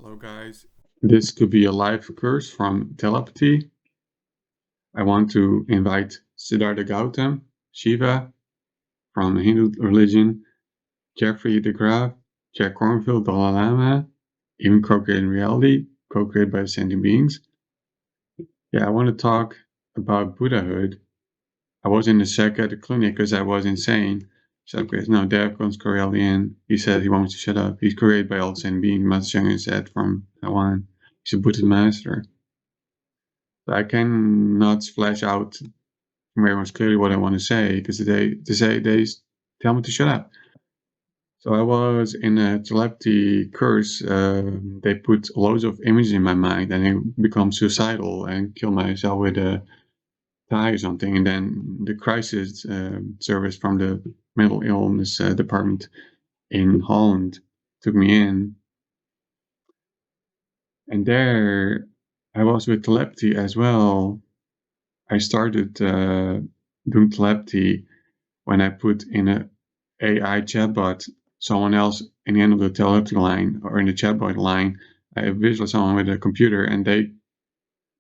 Hello, guys. This could be a live course from Telepathy. I want to invite Siddhartha Gautama, Shiva from the Hindu religion, Jeffrey de Graaf, Jack Kornfield, Dalai Lama, even co-creating reality, co-created by sentient beings. Yeah, I want to talk about Buddhahood. I was in the psychiatric clinic because I was insane. So okay, no, Dev comes reality in. He said he wants to shut up. He's created by all sentient beings, Mats Young said from Taiwan. He's a Buddhist master. I cannot flash out very much clearly what I want to say because they tell me to shut up. So I was in a telepathy course. They put loads of images in my mind and I become suicidal and kill myself with a tie or something. And then the crisis service from the mental illness department in Holland took me in. And there I was with telepathy as well. I started doing telepathy when I put in a AI chatbot someone else in the end of the telepathy line or in the chatbot line. I visualize someone with a computer and they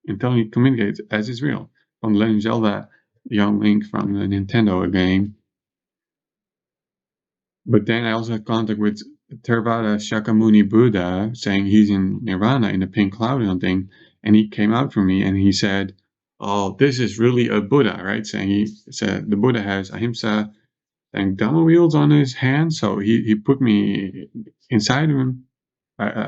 intelligently communicate as is real. From Legend of Zelda, Young Link from the Nintendo game. But then I also had contact with Theravada Shakyamuni Buddha saying he's in nirvana in the pink cloud or something. And he came out for me and he said, "Oh, this is really a Buddha," right? Saying he said the Buddha has ahimsa and Dhamma wheels on his hand. So he put me inside of him.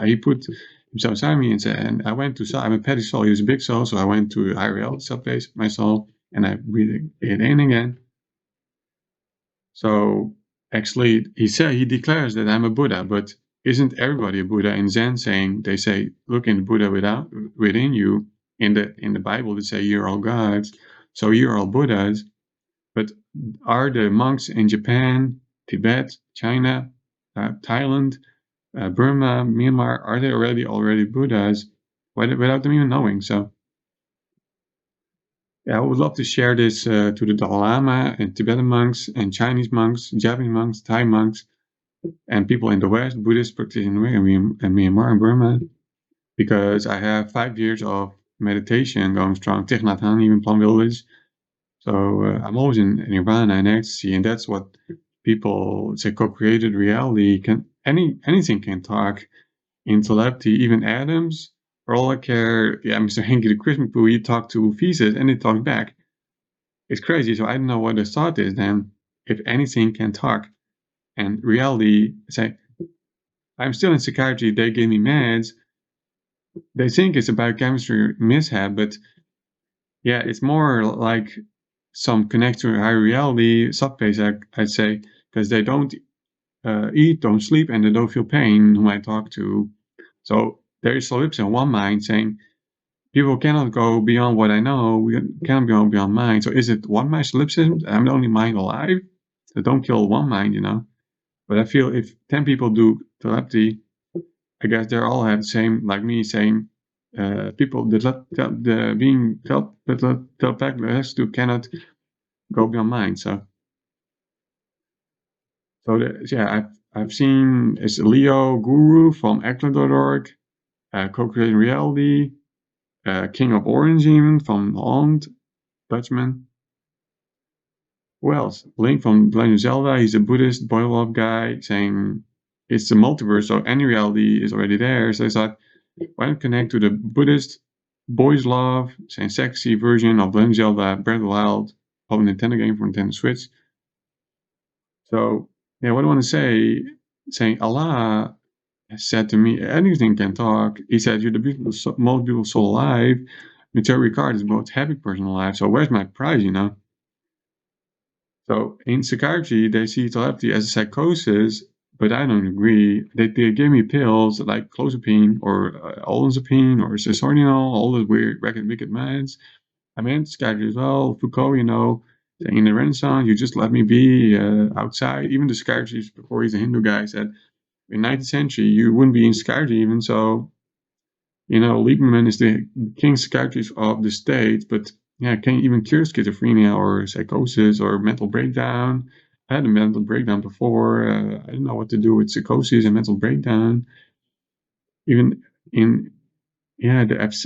He put himself inside me and said, and I went to soul. I'm a petty soul. He was a big soul. So I went to higher reality subspace, my soul, and I breathed it in again. So actually, he declares that I'm a Buddha, but isn't everybody a Buddha in Zen? Saying they say, look in the Buddha within you. In the Bible, they say you're all gods, so you're all Buddhas. But are the monks in Japan, Tibet, China, Thailand, Burma, Myanmar, are they already Buddhas without them even knowing? So yeah, I would love to share this to the Dalai Lama and Tibetan monks and Chinese monks, Japanese monks, Thai monks, and people in the West, Buddhist practitioners in Myanmar and Burma, because I have 5 years of meditation going strong, Thich Nhat Hanh, even Plum Village. So I'm always in nirvana and ecstasy, and that's what people say co-created reality. Anything can talk in telepathy, even atoms. For all I care, yeah, Mr. Henke the Christmas poo, he talked to feces and they talk back. It's crazy. So I don't know what the thought is then. If anything can talk, and reality say, I'm still in psychiatry. They gave me meds. They think it's a biochemistry mishap, but yeah, it's more like some connect to higher reality subspace, I'd say, because they don't eat, don't sleep, and they don't feel pain, whom I talk to. So there is solipsism, one mind saying, people cannot go beyond what I know, we cannot go beyond mind. So is it one mind solipsism? I'm the only mind alive? So don't kill one mind, But I feel if 10 people do telepathy, I guess they all have the same, like me saying, people, the being telepathic cannot go beyond mind. So yeah, I've seen it's Leo Guru from Eckler.org, co-creating reality, King of Orange even from Holland, Dutchman. Who else? Link from Legend of Zelda. He's a Buddhist boil up guy saying it's the multiverse, so any reality is already there. So I thought, why not connect to the Buddhist boys love, saying sexy version of Legend of Zelda, Breath of the Wild, of a Nintendo game for Nintendo Switch. So yeah, what I want to say, saying Allah said to me, anything can talk. He said, you're the most beautiful soul alive. Terry Ricard is the most happy person alive. So where's my prize, So in psychiatry, they see telepathy as a psychosis, but I don't agree. They gave me pills like clozapine or olanzapine or sesorianol, all those weird, wicked meds. I'm in psychiatry as well. Foucault, saying in the Renaissance, you just let me be outside. Even the psychiatrist before he's a Hindu guy said, in 19th century, you wouldn't be in psychiatry even. So, Lieberman is the king psychiatrist of the state, but yeah, can even cure schizophrenia or psychosis or mental breakdown. I had a mental breakdown before. I didn't know what to do with psychosis and mental breakdown. Even in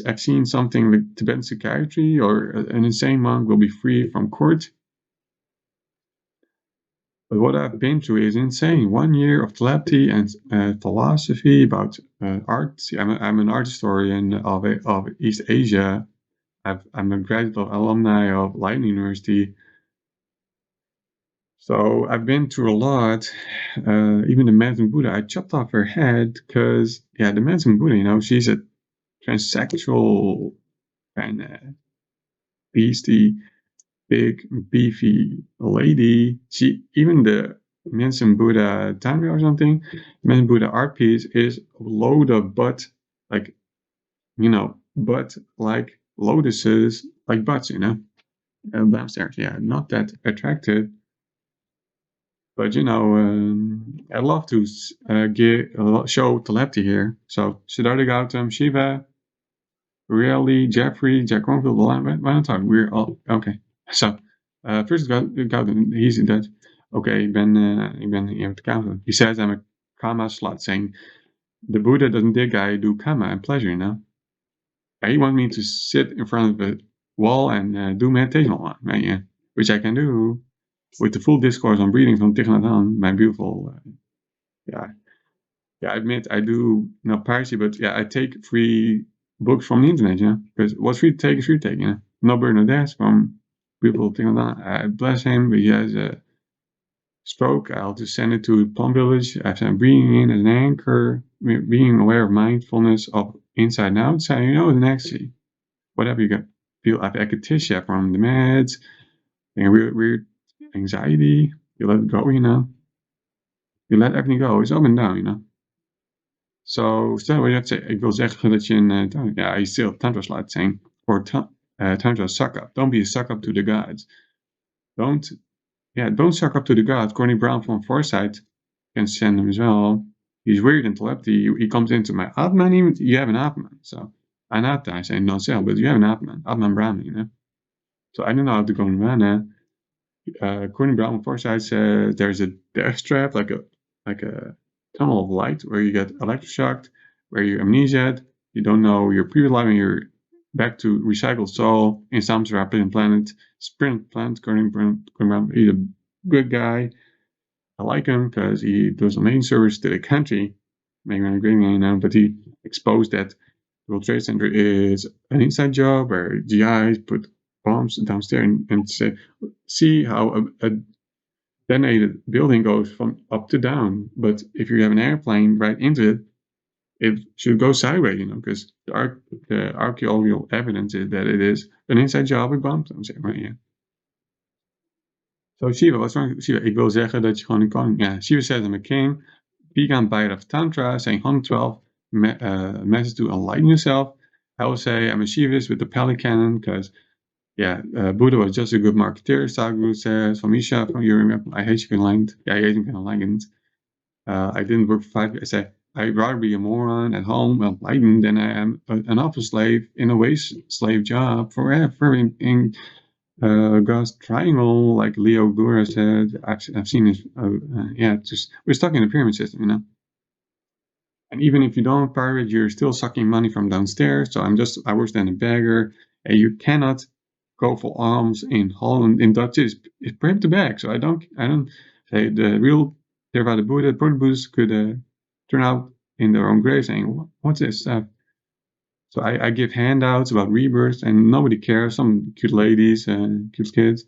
I've seen something like Tibetan psychiatry or an insane monk will be free from court. But what I've been through is insane. 1 year of telepathy and philosophy about art. See, I'm an art historian of East Asia. I'm a graduate alumni of Leiden University. So I've been through a lot. Even the Medicine Buddha, I chopped off her head because, the Medicine Buddha, she's a transsexual kind of beastie, big, beefy lady. Even the Medicine Buddha Tantra or something, Medicine Buddha art piece is load of butt, like, butt like lotuses, like butts, downstairs. Yeah, not that attractive. But I love to show telepathy here. So Siddhartha Gautama, Shiva, Really, Jeffrey, Jack Cornfield, why not talk? We're all okay. So first Gautama, he's in Dutch. Okay, ik ben hier op de kamer. He says I'm a karma slut, saying the Buddha doesn't dig, I do karma and pleasure. He wants me to sit in front of a wall and do meditation a lot, right? Which I can do with the full discourse on breathing from Thich Nhat Hanh, my beautiful, yeah, I admit I do not piracy, but I take free books from the internet, because what's free to take is free to take, No Bird No Death from beautiful Thich Nhat Hanh. I bless him, but he has a stroke. I'll just send it to Plum Village. I've sent breathing in as an anchor, being aware of mindfulness of inside and outside, the next whatever you got. Feel I've ecstasia from the meds and weird anxiety. You let it go, You let everything go. It's up and down, So, stel je hebt ik wil zeggen dat je je still tantra laat zijn. Or tantra suck up. Don't be a suck up to the gods. Don't suck up to the gods. Corny Brown from Foresight can send him as well. He's weird in telepathy. He comes into my Atman. Even you have an Atman. So Anatta, I say no sell, but you have an Atman. Atman Brahman, So I don't know how to go in nirvana. Corny Brown from Foresight says there's a death trap, like a tunnel of light where you get electroshocked, where you're amnesiac, you don't know your previous life, and you're back to recycled soul in some rapid planet, sprint planet. He's a good guy. I like him because he does amazing service to the country, making a great name, but he exposed that the World Trade Center is an inside job where GIs put bombs downstairs and say, see how a detonated building goes from up to down. But if you have an airplane right into it, it should go sideways, because the archaeological evidence is that it is an inside job with bombs. Right? So Shiva, what's wrong? Shiva, ik wil zeggen dat je gewoon een koning. Yeah, Shiva says I'm a king. Vegan Bite of Tantra, saying 112 messages to enlighten yourself. I will say I'm a Shivist with the Pali Canon because Buddha was just a good marketeer. Sadhguru says, from Isha, from Europe, I hate you enlightened. Yeah, I hate you enlightened. I didn't work for 5 years. I say, I'd rather be a moron at home, enlightened, than I am an office slave in a waste slave job forever in God's triangle, like Leo Gura said. I've seen this. We're stuck in a pyramid system, And even if you don't pirate, you're still sucking money from downstairs. So I worse than a beggar. And you cannot go for alms in Holland. In Dutch, it's prohibited to beg. So I don't say the real Theravada Buddha, Buddhists could turn out in their own grave saying, what's this stuff? So I give handouts about rebirth and nobody cares. Some cute ladies and cute kids.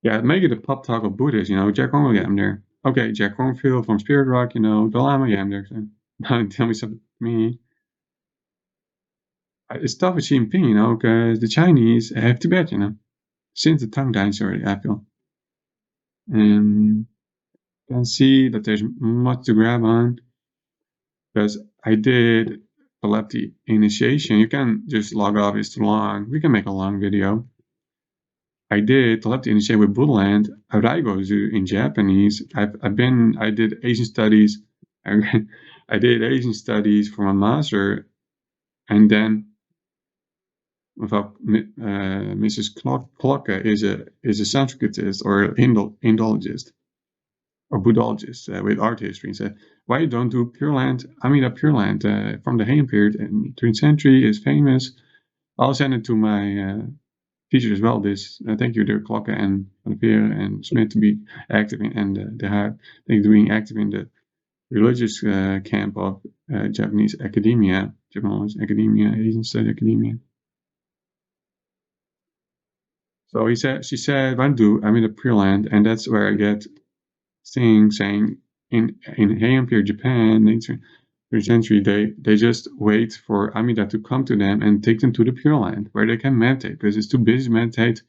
Yeah, make it a pop talk of Buddhists, Jack Cornfield, I'm there. Okay, Jack Cornfield from Spirit Rock, Dalai Lama, I'm there. So, tell me something to me. It's tough with Xi Jinping, because the Chinese have Tibet, since the Tang Dynasty, I feel. And you can see that there's much to grab on, because I did telepathy initiation. You can just log off, it's too long. We can make a long video. I did telepathy initiation with Buddha Land, Araigozu in Japanese. I did Asian studies. I did Asian studies for my master, and then Mrs. Klocke is a Sanskritist or Indologist, or Buddhologists with art history and said, why you don't do Pure Land? Amida Pure Land from the Heian period in 13th century is famous. I'll send it to my teachers as well. This thank you, Dirk Klokke and Van Veer and Smith to be active in, and they are being active in the religious camp of Japanese academia, Japanese academia, Asian study academia. So she said, Bandu, I'm in the Pure Land, and that's where I get things saying in Heian period Japan, 13th century, they just wait for Amida to come to them and take them to the Pure Land where they can meditate, because it's too busy to meditate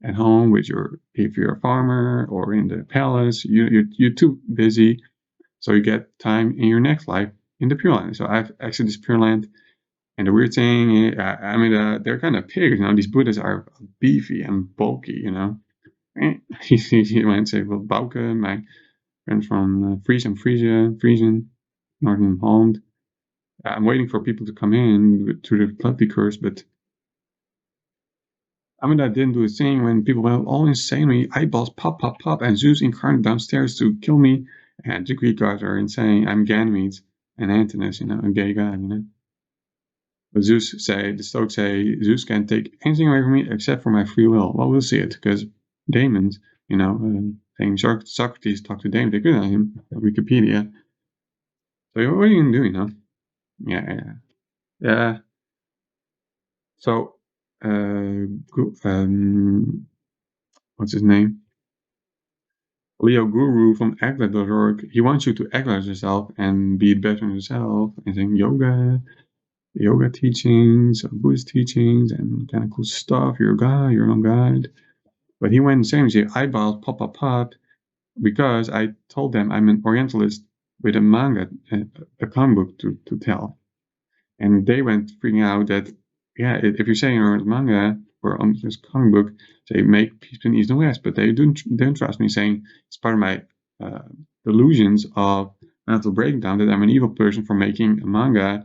at home with if you're a farmer or in the palace, you're too busy. So you get time in your next life in the Pure Land. So I've exited this Pure Land. And the weird thing, they're kind of pigs. These Buddhas are beefy and bulky, He might say, well, Bouke, my friend from Friesen, Northern Holland. I'm waiting for people to come in to the Telepathic course, but Amida didn't do a thing when people went all insane. Me, eyeballs pop, pop, pop, and Zeus incarnate downstairs to kill me. And the Greek gods are insane. I'm Ganymede and Antinous, a gay god, But the Stoics say, Zeus can't take anything away from me except for my free will. Well, we'll see it, because Damons, saying Socrates talked to Damon, they could on him, Wikipedia. So what are you going to do, Yeah. So, what's his name? Leo Guru from Agla.org, he wants you to act yourself and be better than yourself, and saying yoga teachings, Buddhist teachings, and kind of cool stuff. You're a guy, you're no god. But he went insane. He eyeballs pop, pop, pop, because I told them I'm an Orientalist with a manga, a comic book to tell. And they went freaking out that, if you're saying you're a manga or on this comic book, they make peace between East and West, but they don't trust me, saying it's part of my delusions of mental breakdown that I'm an evil person for making a manga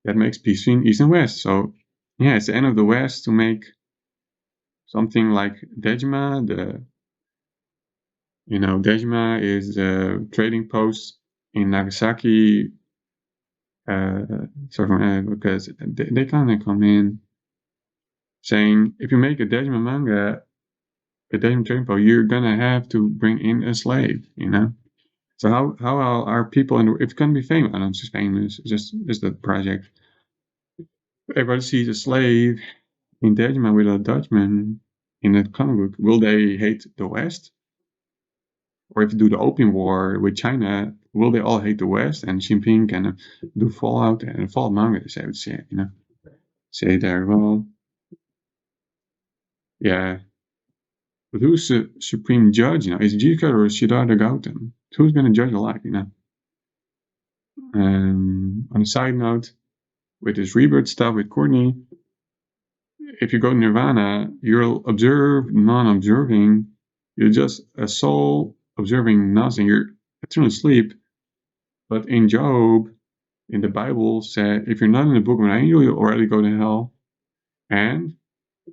that makes peace between East and West. So, it's the end of the West to make something like Dejima. Dejima is the trading post in Nagasaki. Because they kind of come in saying, if you make a Dejima manga, a Dejima trading post, you're gonna have to bring in a slave. So how are people if it's gonna be famous? I don't know, it's just famous. It's just the project. Everybody sees a slave in Dejima with a Dutchman in a comic book. Will they hate the West? Or if you do the Opium War with China, will they all hate the West? And Xi Jinping can do Fallout and Fallout manga, I would say, say there, well, yeah. But who's the supreme judge? Is it Jesus or Siddhartha Gautama? Who's going to judge a life? On a side note, with this rebirth stuff with Courtney, if you go to nirvana, you'll observe non-observing. You're just a soul observing nothing. You're eternally asleep. But in Job, in the Bible, said if you're not in the book of an angel, you'll already go to hell. And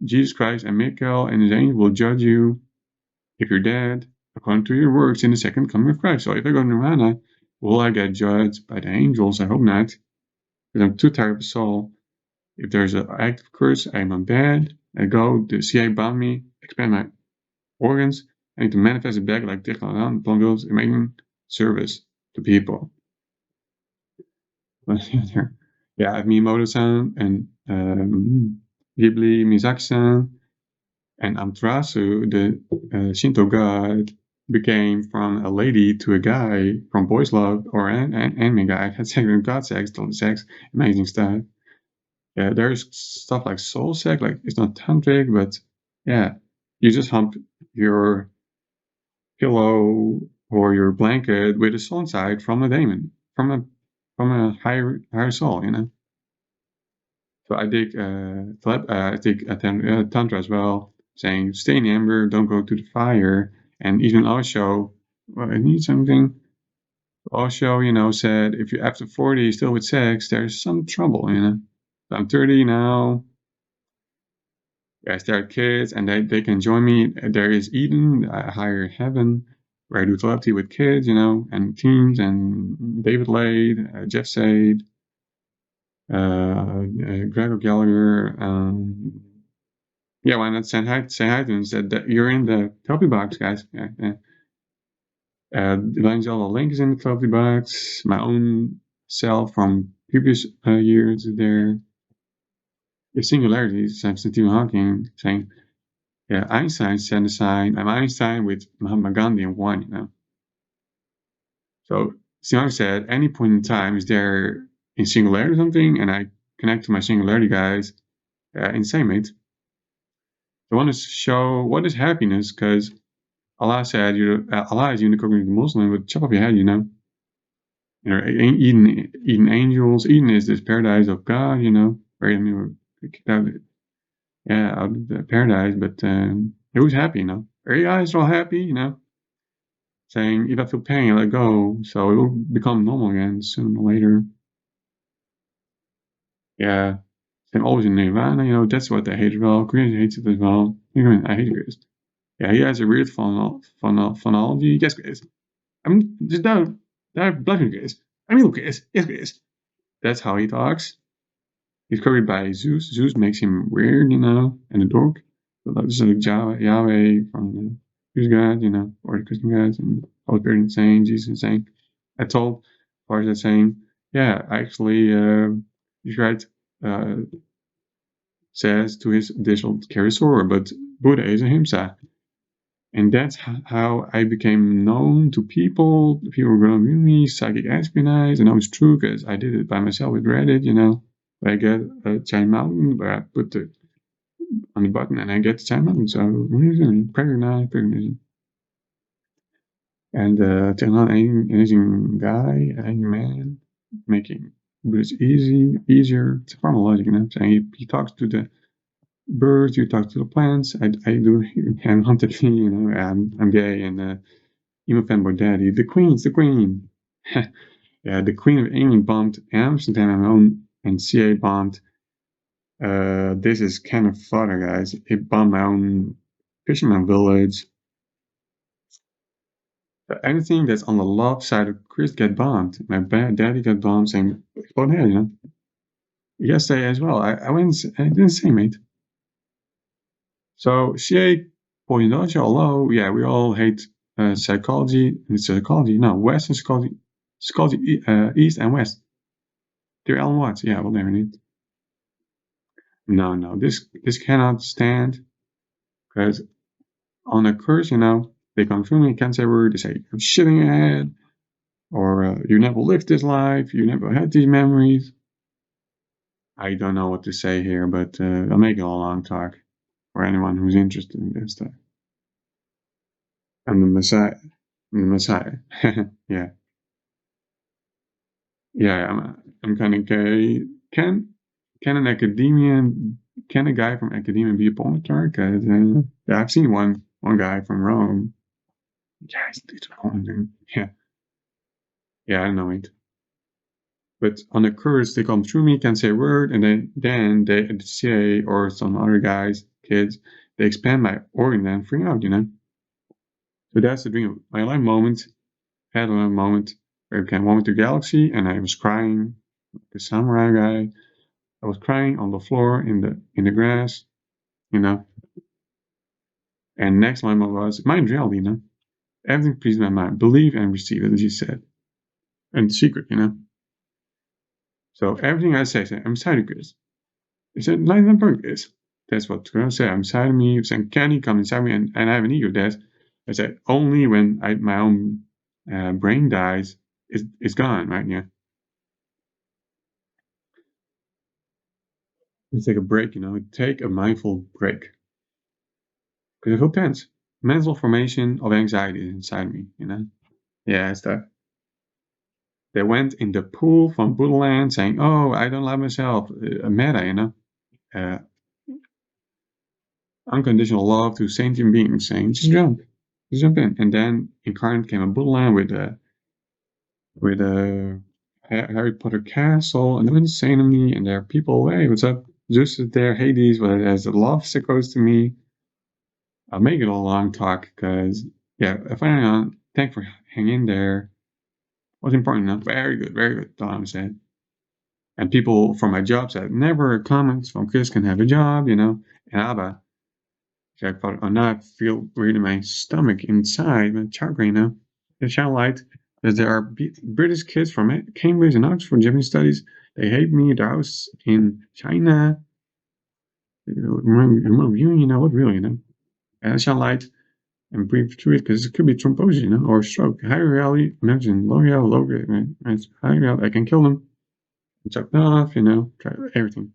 Jesus Christ and Michael and his angel will judge you if you're dead according to your works in the second coming of Christ. So if I go to nirvana, will I get judged by the angels? I hope not, because I'm too tired of the soul. If there's an active curse, I'm on bed. I go, the CIA bound me, expand my organs. I need to manifest it back like Dichlan Blondels in making service to people. Yeah, I have Miyamoto-san and Ghibli Miyazaki-san and Amaterasu, the Shinto god, became from a lady to a guy from boys' love or an anime guy. Had sex with god sex, total sex, amazing stuff. Yeah, there's stuff like soul sex, like it's not tantric, but yeah, you just hump your pillow or your blanket with a soul inside from a daemon, from a higher soul, So I dig tantra as well, saying stay in the ember, don't go to the fire. And even Osho, I need something. Osho, said if you're after 40 still with sex, there's some trouble, So I'm 30 now. I start kids, and they can join me. There is Eden, a higher heaven, where I do telepathy with kids, and teens, and David Lade, Jeff Sade, Gregor Gallagher. Yeah, why not say hi to them? Said that you're in the telepathy box, guys. Yeah, yeah. Evangel link is in the telepathy box. My own self from previous years there. The singularities, I'm Stephen Hawking saying, yeah, Einstein sent a sign. I'm Einstein with Mahatma Gandhi in one. So Stephen said, any point in time, is there in singularity or something? And I connect to my singularity guys in same mate. I want to show what is happiness, because Allah said, Allah is unicorn Muslim, but chop off your head. Eden angels. Eden is this paradise of God, where kicked out, out of the paradise, but it was happy, Our guys are all happy, saying if I feel pain, let go, so it will become normal again sooner or later. Yeah, I'm always in nirvana, that's what I hate as well. Koreans hates it as well. I hate Chris. Yeah, he has a weird phonology. Yes, Chris. I'm just don't. That bluffing Chris. I mean, Chris. Yes, Chris. That's how he talks. He's covered by Zeus. Zeus makes him weird, and a dork. So that's like Yahweh from the Jewish gods, or the Christian gods, and Holy Spirit insane, Jesus insane. I told, as far as that saying, yeah, actually, Yushrat says to his additional carry sword, but Buddha is a himsa. And that's how I became known to people. People were going to view me, psychic espionage, and I was true because I did it by myself with Reddit, I get a giant mountain where I put it on the button and I get the giant mountain. So, paganism. And turn on an Asian guy, Asian man, making Buddhist easier. It's formal logic, saying he talks to the birds, you talk to the plants. I do, I'm haunted, I'm gay, and emo fanboy daddy. The queen's the queen. Yeah, the Queen of England bombed Amsterdam and CA bombed. This is kind of fodder, guys. It bombed my own fisherman village. Anything that's on the love side of Chris get bombed. My daddy got bombed, saying, explode here, Yesterday as well. I didn't say, mate. So CA pointed out, although, yeah, we all hate psychology. No, Western psychology, East and West. They're Alan Watts. Yeah, we'll never need. No, this cannot stand, because on a curse, they come through me, can't say a word, they say, I'm shitting your head, or you never lived this life, you never had these memories. I don't know what to say here, but I'll make it a long talk for anyone who's interested in this stuff. I'm the Messiah. Yeah. Yeah, I'm kind of gay. Can a guy from academia be a porn star? Because yeah, I've seen one guy from Rome. Yeah, it's porn. Yeah, I know it. But on the curse, they come through me, can't say a word, and then they say, or some other guys, kids, they expand my organ and freak out, So that's the dream. My life moment, had a moment where I became one with the galaxy, and I was crying, the samurai guy. I was crying on the floor in the grass, And next moment was mind reality, Everything pleased my mind. Believe and receive it, as you said. And secret, So everything I say, I'm excited, Chris. He said, light and burn, Chris. That's what Chris said. I'm inside of me. Saying, can you come inside me? And I have an ego death. I said, only when my own brain dies, it's gone, right? Yeah. Let's take a break, Take a mindful break. Because I feel tense. Mental formation of anxiety inside me, Yeah, it's that. They went in the pool from Buddha land saying, oh, I don't like myself. Meta, uh, unconditional love to sentient beings saying, just jump in. And then incarnate came a Buddha land with a Harry Potter castle, and they went insane on me, and there are people, hey, what's up? Zeus is there, Hades, as the love stick goes to me. I'll make it a long talk, because, yeah, finally on, Thanks for hanging in there. Was important enough. Very good, Tom said. And people from my job said, never comments from Chris can have a job, And Abba, I thought, oh, now I feel weird in my stomach inside, my chakra, They shine light that there are British kids from Cambridge and Oxford Japanese studies. They hate me, the house in China. Remote viewing, what really, And I shine light and breathe through it because it could be thrombosis, or stroke. High reality, imagine low reality, high reality, I can kill them. Chopped off, try everything.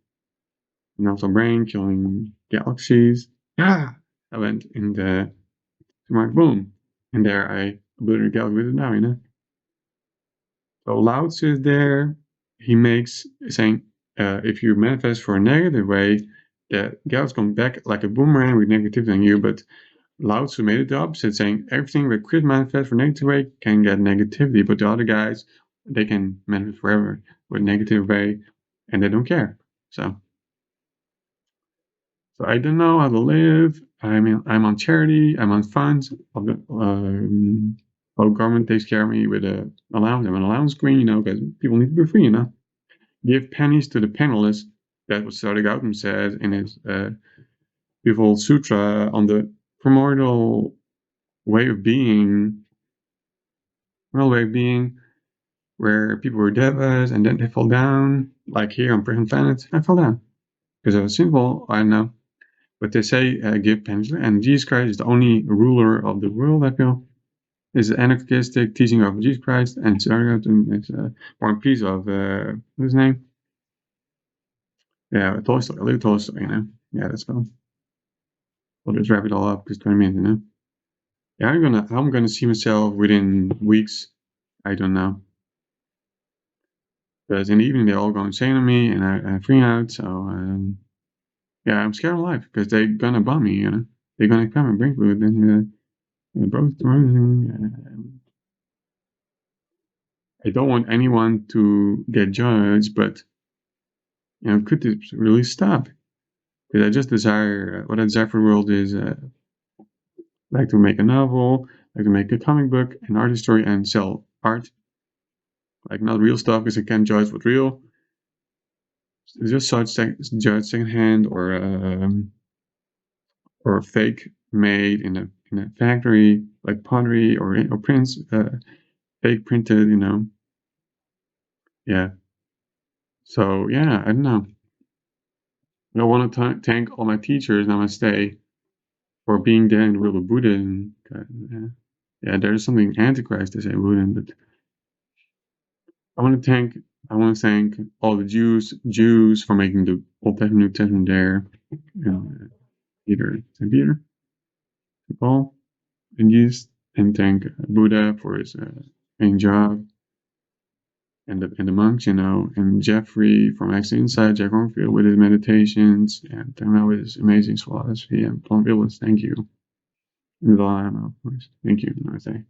And also brain killing galaxies. Ah! I went in the smart boom. And there I obliterated galaxy with it now. So Lao Tzu is there. He makes saying, if you manifest for a negative way, the galaxy comes back like a boomerang with negativity on you. But Lao Tzu made it the opposite, saying everything that could manifest for negative way can get negativity, but the other guys, they can manifest forever with negative way, and they don't care. So I don't know how to live. I'm on charity. I'm on funds. Government takes care of me with a allowance. I'm an allowance queen, because people need to be free, Give pennies to the penniless. That's what Siddhartha Gautama says in his beautiful sutra on the primordial way of being, where people were devas and then they fall down. Like here on Prison Planet, I fell down because I was simple. I don't know. But they say give pennies, and Jesus Christ is the only ruler of the world, I feel. It's an anarchistic teaching of Jesus Christ, and it's War and Peace of, what's his name? Yeah, Tolstoy, Leo Tolstoy, Yeah, that's cool. We'll just wrap it all up, because 20 minutes, Yeah, I'm gonna see myself within weeks. I don't know. Because in the evening, they're all going insane on me, and I freak out, so, yeah, I'm scared of life, because they're gonna bomb me, They're gonna come and bring food, and, I don't want anyone to get judged, but could this really stop? Because I just desire what I desire for the world is like to make a novel, like to make a comic book, an art story, and sell art, like not real stuff because I can't judge what's real. It's just such judge secondhand or fake made in a factory like pottery or prints, fake printed, Yeah. So yeah, I don't know. I want to thank all my teachers. Namaste for being there in the world of Buddha. And, yeah, there's something antichrist to say Buddha, but I want to thank all the Jews for making the Old Testament, New Testament there. Peter, Saint Peter, Saint Paul, and Jesus, and thank Buddha for his main job, and the monks, and Jeffrey from Exit Insight, Jack Hornfield with his meditations, and Thelma with his amazing philosophy, and Plum Villas. Thank you. And the Dalai Lama, of course. Thank you. Namaste.